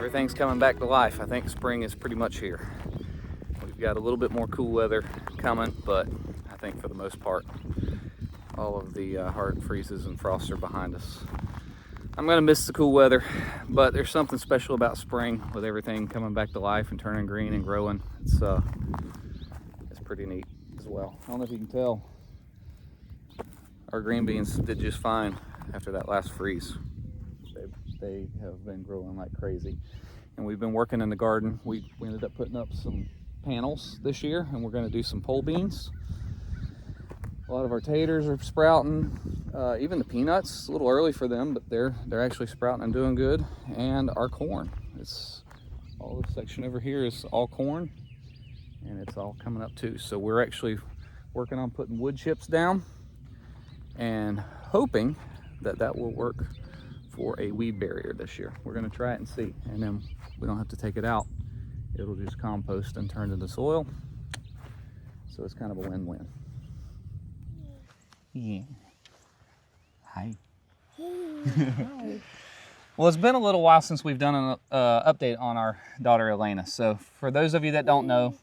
everything's coming back to life. I think spring is pretty much here. We've got a little bit more cool weather coming, but I think for the most part, all of the hard freezes and frosts are behind us. I'm gonna miss the cool weather, but there's something special about spring with everything coming back to life and turning green and growing. It's pretty neat as well. I don't know if you can tell, our green beans did just fine after that last freeze. They have been growing like crazy, and we've been working in the garden. We ended up putting up some panels this year, and we're going to do some pole beans. A lot of our taters are sprouting, even the peanuts. It's a little early for them, but they're actually sprouting and doing good. And our corn, it's all this section over here is all corn, and it's all coming up too. So we're actually working on putting wood chips down and hoping that that will work for a weed barrier this year. We're going to try it and see, and then we don't have to take it out. It'll just compost and turn into soil. So it's kind of a win-win. Yeah. Hi. Well, it's been a little while since we've done an update on our daughter Elena. So for those of you that don't know,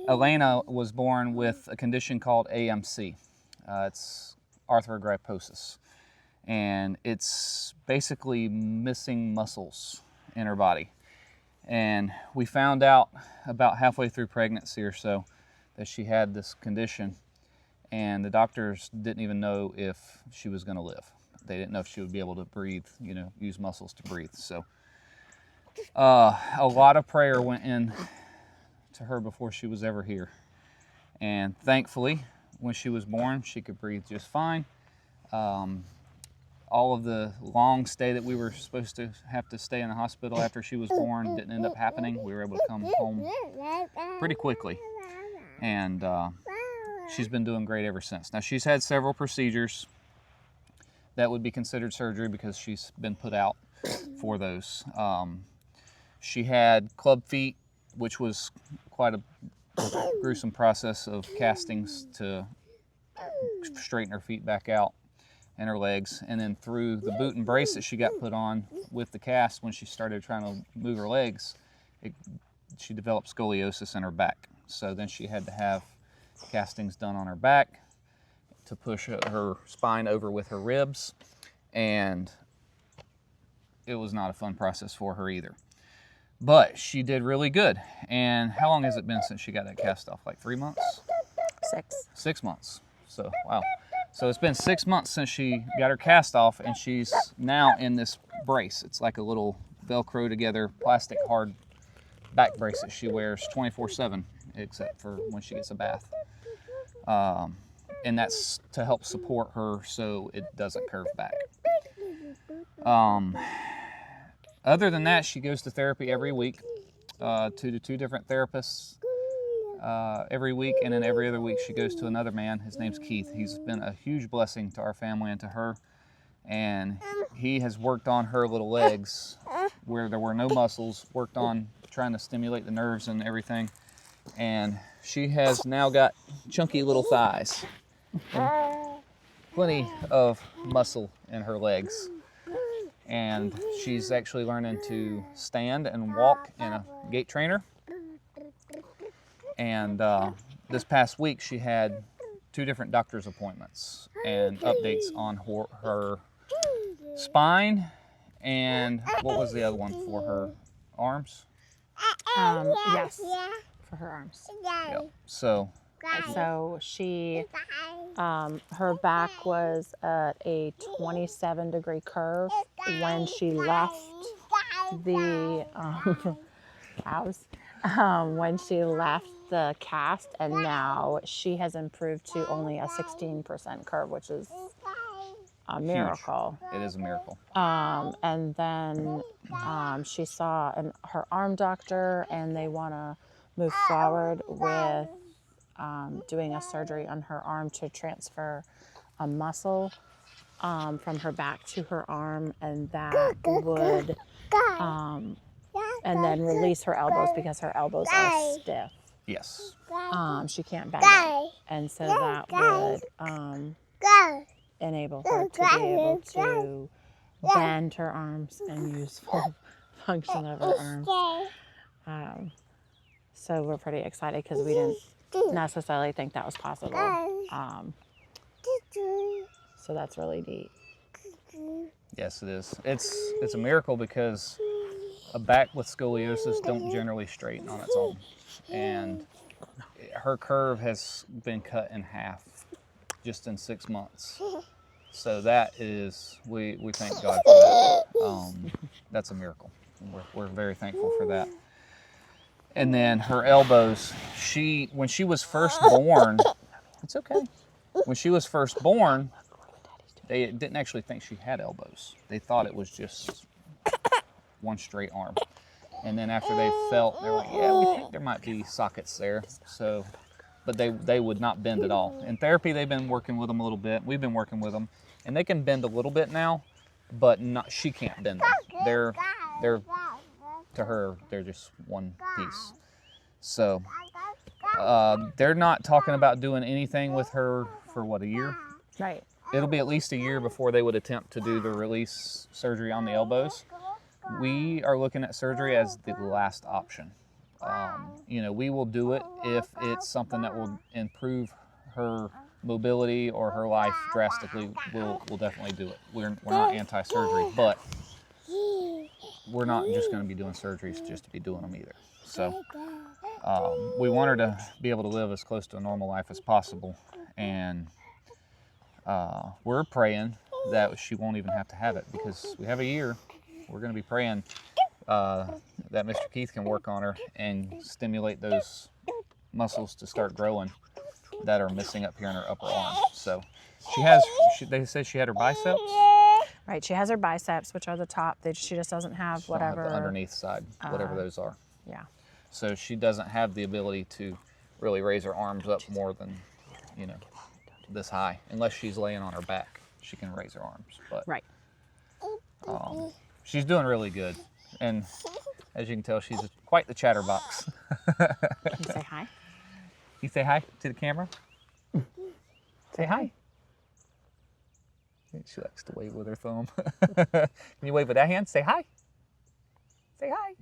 Elena was born with a condition called AMC. It's arthrogryposis, and it's basically missing muscles in her body. And we found out about halfway through pregnancy or so that she had this condition, and the doctors didn't even know if she was going to live. They didn't know if she would be able to breathe, use muscles to breathe. So a lot of prayer went in to her before she was ever here. And thankfully, when she was born, she could breathe just fine. All of the long stay that we were supposed to have to stay in the hospital after she was born didn't end up happening. We were able to come home pretty quickly. And she's been doing great ever since. Now, she's had several procedures that would be considered surgery because she's been put out for those. She had club feet, which was quite a gruesome process of castings to straighten her feet back out and her legs. And then through the boot and brace that she got put on with the cast, when she started trying to move her legs, she developed scoliosis in her back. So then she had to have castings done on her back to push her spine over with her ribs, and it was not a fun process for her either. But she did really good. And how long has it been since she got that cast off? Like 3 months? 6. 6 months. So, wow. So it's been 6 months since she got her cast off, and she's now in this brace. It's like a little Velcro together plastic hard back brace that she wears 24/7, except for when she gets a bath. And that's to help support her so it doesn't curve back. Other than that, she goes to therapy every week, to two different therapists every week, and then every other week she goes to another man. His name's Keith. He's been a huge blessing to our family and to her, and he has worked on her little legs where there were no muscles, worked on trying to stimulate the nerves and everything, and she has now got chunky little thighs and plenty of muscle in her legs. And she's actually learning to stand and walk in a gait trainer. And this past week she had 2 different doctor's appointments and updates on her spine, and what was the other one for her arms? Yes, for her arms. Yep. So she, her back was at a 27-degree curve when she left the house. When she left the cast, and now she has improved to only a 16% curve, which is a miracle. Huge. It is a miracle. And then she saw her arm doctor, and they want to move forward with doing a surgery on her arm to transfer a muscle from her back to her arm, and that would and then release her elbows because her elbows are stiff. Yes. She can't bend them, and so that would enable her to be able to bend her arms and use full function of her arms. So we're pretty excited because we didn't necessarily think that was possible. So that's really neat. Yes, it is. It's a miracle because a back with scoliosis don't generally straighten on its own. And her curve has been cut in half just in 6 months. So that is, we thank God for that. That's a miracle. We're very thankful for that. And then her elbows, when she was first born, it's okay. When she was first born, they didn't actually think she had elbows. They thought it was just one straight arm. And then after they felt, they're like, yeah, we think there might be sockets there. So, but they would not bend at all. In therapy, they've been working with them a little bit. We've been working with them, and they can bend a little bit now, but she can't bend them. They're to her, they're just one piece. So they're not talking about doing anything with her for what, a year? Right. It'll be at least a year before they would attempt to do the release surgery on the elbows. We are looking at surgery as the last option. You know, we will do it if it's something that will improve her mobility or her life drastically. We'll definitely do it. We're not anti-surgery, but we're not just going to be doing surgeries just to be doing them either. So we want her to be able to live as close to a normal life as possible, and we're praying that she won't even have to have it, because we have a year. We're going to be praying that Mr. Keith can work on her and stimulate those muscles to start growing that are missing up here in her upper arm. So they said she had her biceps. Right, she has her biceps, which are the top. She just doesn't have whatever. The underneath side, whatever those are. Yeah. So she doesn't have the ability to really raise her arms up more than, you know, this high. Unless she's laying on her back, she can raise her arms. But right. She's doing really good. And as you can tell, she's quite the chatterbox. Can you say hi? You say hi to the camera? Say hi. She likes to wave with her thumb. Can you wave with that hand? Say hi. Say hi.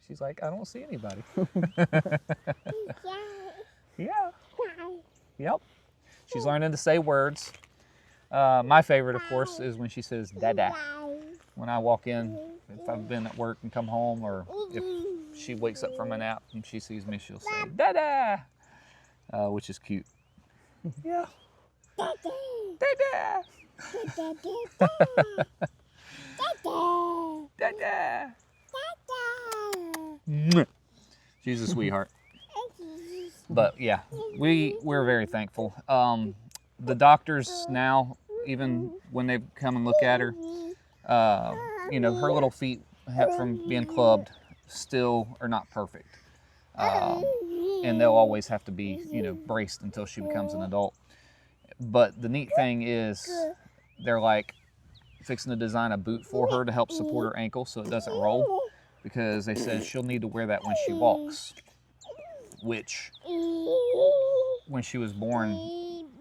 She's like, I don't see anybody. Yeah. Yep. She's learning to say words. My favorite, of course, is when she says dada. When I walk in, if I've been at work and come home, or if she wakes up from a nap and she sees me, she'll say dada, which is cute. Yeah. Dada. Dada. She's a sweetheart. But yeah, we're very thankful. The doctors now, even when they come and look at her, you know, her little feet from being clubbed still are not perfect. And they'll always have to be, you know, braced until she becomes an adult. But the neat thing is, they're like fixing to design a boot for her to help support her ankle so it doesn't roll, because they said she'll need to wear that when she walks, which when she was born,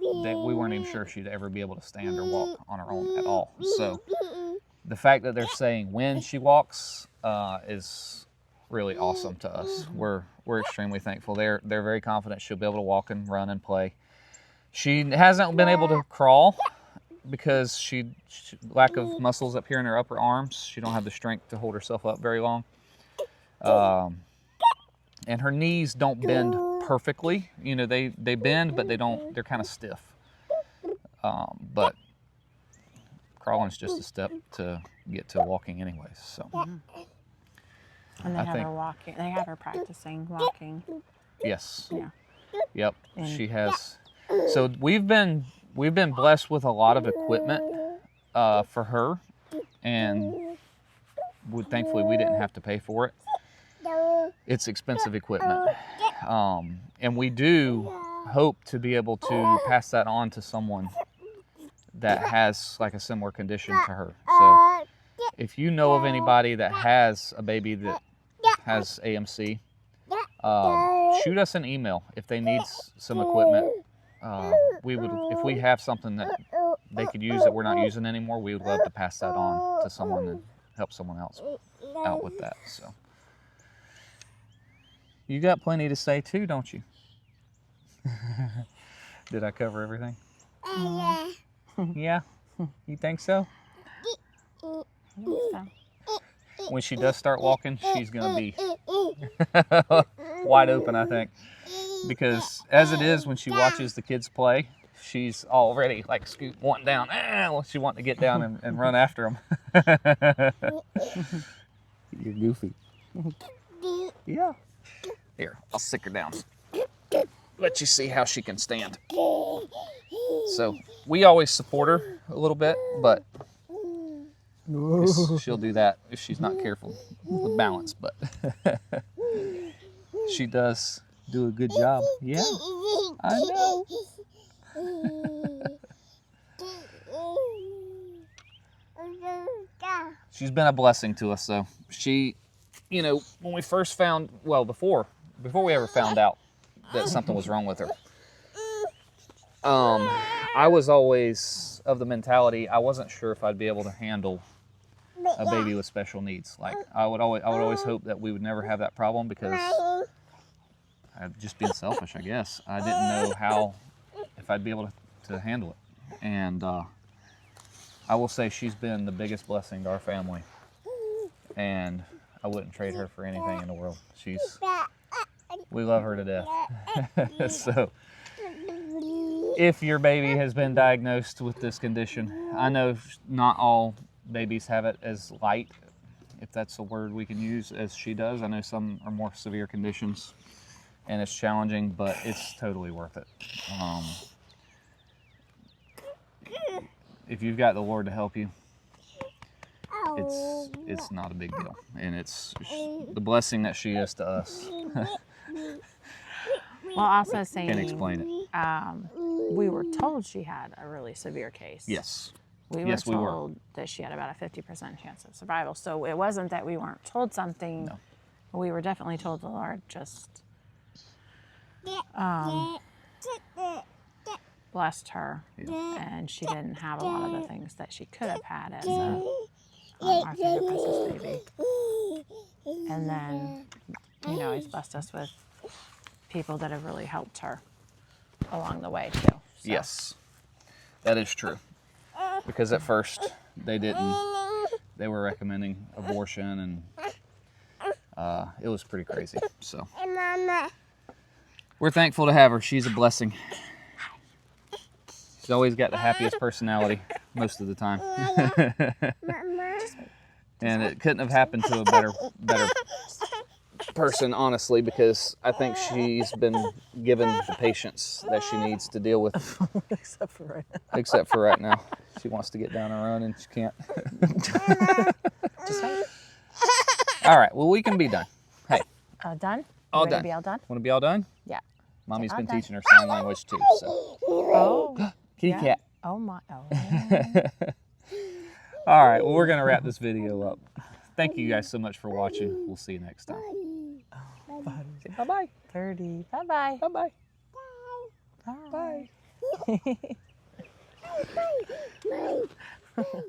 we weren't even sure she'd ever be able to stand or walk on her own at all. So the fact that they're saying when she walks is really awesome to us. We're extremely thankful. They're very confident she'll be able to walk and run and play. She hasn't been able to crawl because she lack of muscles up here in her upper arms. She don't have the strength to hold herself up very long. And her knees don't bend perfectly. You know, they bend, but they're kind of stiff. But crawling's just a step to get to walking anyways. So. And they have her walking. They have her practicing walking. Yes. Yeah. Yep. She has. So we've been blessed with a lot of equipment for her, and thankfully we didn't have to pay for it. It's expensive equipment, and we do hope to be able to pass that on to someone that has like a similar condition to her. So if you know of anybody that has a baby that has AMC, shoot us an email if they need some equipment. We would, if we have something that they could use that we're not using anymore, we would love to pass that on to someone and help someone else. out with that. So you got plenty to say too, don't you? Did I cover everything? Yeah. You think so? When she does start walking, she's gonna be wide open, I think, because as it is, when she watches the kids play, she's already like wanting down. She wanting to get down and run after them. You're goofy. Yeah. Here, I'll sit her down. Let you see how she can stand. So we always support her a little bit, but she'll do that if she's not careful with balance. But she does do a good job. Yeah, I know. She's been a blessing to us, though. She, you know, when we first found, well, before we ever found out that something was wrong with her, I was always of the mentality I wasn't sure if I'd be able to handle a baby with special needs. Like I would always hope that we would never have that problem, because I'd just being selfish, I guess. I didn't know if I'd be able to handle it. And I will say she's been the biggest blessing to our family, and I wouldn't trade her for anything in the world. We love her to death. So if your baby has been diagnosed with this condition, I know not all babies have it as light, if that's a word we can use, as she does. I know some are more severe conditions and it's challenging, but it's totally worth it. If you've got the Lord to help you, it's not a big deal, and it's the blessing that she is to us. Well, also saying, Can't explain it. We were told she had a really severe case. Yes. We were told that she had about a 50% chance of survival. So it wasn't that we weren't told something. No. We were definitely told the Lord just blessed her, and she didn't have a lot of the things that she could have had as our favorite precious baby. And then, you know, He's blessed us with people that have really helped her along the way too. So. Yes, that is true. Because at first they were recommending abortion, and it was pretty crazy. So we're thankful to have her. She's a blessing. She's always got the happiest personality most of the time. And it couldn't have happened to a better person, honestly, because I think she's been given the patience that she needs to deal with. Except for right now. Except for right now. She wants to get down and run, and she can't. Just wait. All right, well, we can be done. Hey. Done? All done. Be all done? Want to be all done? Yeah. Mommy's been done. teaching her sign language too, so. Oh. Kitty cat. Oh my. Oh. All right, well, we're going to wrap this video up. Thank you guys so much for watching. We'll see you next time. Say bye-bye. 30. Bye-bye. Bye-bye. Bye. Bye. Bye.